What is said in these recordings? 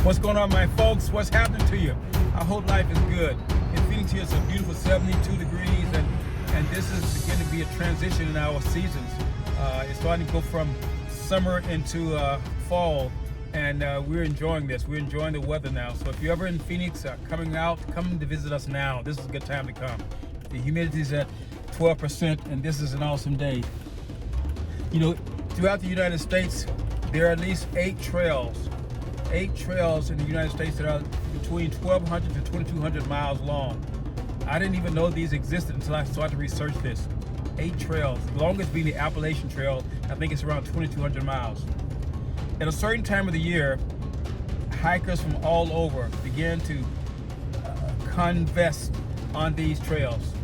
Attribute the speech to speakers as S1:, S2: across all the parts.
S1: What's going on, my folks? What's happening to you? I hope life is good. In Phoenix here, it's a beautiful 72 degrees, and this is beginning to be a transition in our seasons. It's starting to go from summer into fall, and we're enjoying this. We're enjoying the weather now. So if you're ever in Phoenix, come to visit us now. This is a good time to come. The humidity is at 12%, and this is an awesome day. You know, throughout the United States, there are at least 8 trails in the United States that are between 1,200 to 2,200 miles long. I didn't even know these existed until I started to research this. 8 trails, the longest being the Appalachian Trail. I think it's around 2,200 miles. At a certain time of the year, hikers from all over began to convest on these trails,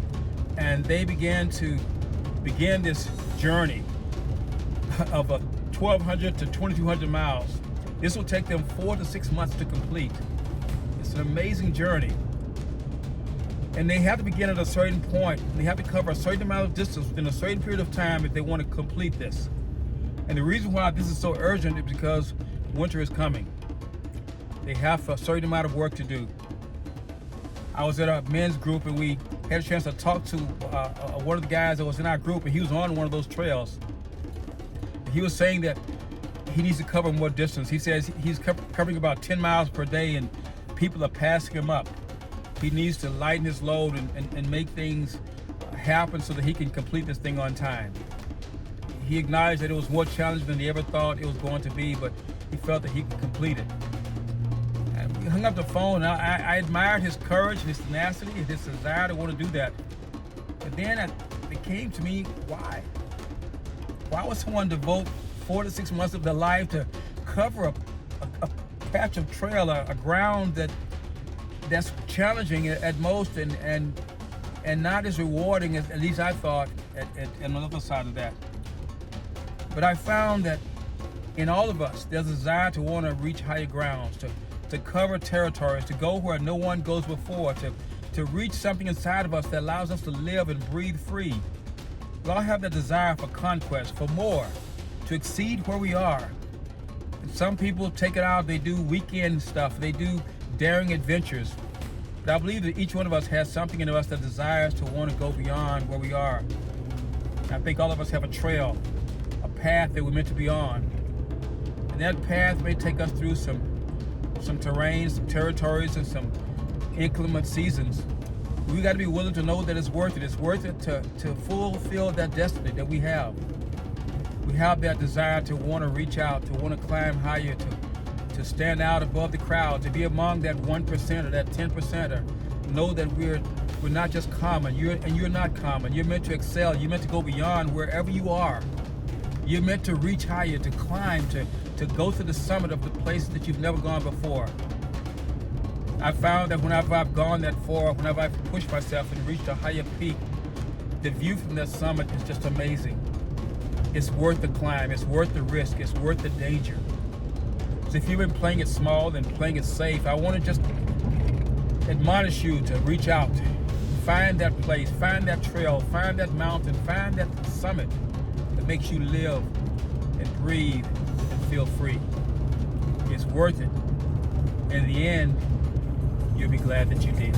S1: and they began this journey of 1,200 to 2,200 miles. This will take them 4 to 6 months to complete. It's an amazing journey. And they have to begin at a certain point. They have to cover a certain amount of distance within a certain period of time if they want to complete this. And the reason why this is so urgent is because winter is coming. They have a certain amount of work to do. I was at a men's group, and we had a chance to talk to one of the guys that was in our group, and he was on one of those trails. He was saying that he needs to cover more distance. He says he's covering about 10 miles per day, and people are passing him up. He needs to lighten his load and make things happen so that he can complete this thing on time. He acknowledged that it was more challenging than he ever thought it was going to be, but he felt that he could complete it. And we hung up the phone, and I admired his courage and his tenacity and his desire to want to do that. But then it came to me, why? Why would someone devote 4 to 6 months of their life to cover a patch of trail, a ground that's challenging at most and not as rewarding as at least I thought at another side of that. But I found that in all of us, there's a desire to want to reach higher grounds, to cover territories, to go where no one goes before, to reach something inside of us that allows us to live and breathe free. We all have that desire for conquest, for more, to exceed where we are. And some people take it out, they do weekend stuff, they do daring adventures. But I believe that each one of us has something in us that desires to want to go beyond where we are. I think all of us have a trail, a path that we're meant to be on. And that path may take us through some terrain, some territories, and some inclement seasons. We got to be willing to know that it's worth it. It's worth it to fulfill that destiny that we have. We have that desire to want to reach out, to want to climb higher, to stand out above the crowd, to be among that 1% or that 10%, or know that we're not just common. You're not common. You're meant to excel. You're meant to go beyond wherever you are. You're meant to reach higher, to climb, to go to the summit of the places that you've never gone before. I found that whenever I've gone that far, whenever I've pushed myself and reached a higher peak, the view from that summit is just amazing. It's worth the climb, it's worth the risk, it's worth the danger. So if you've been playing it small and playing it safe, I want to just admonish you to reach out, find that place, find that trail, find that mountain, find that summit that makes you live and breathe and feel free. It's worth it. In the end, you'll be glad that you did.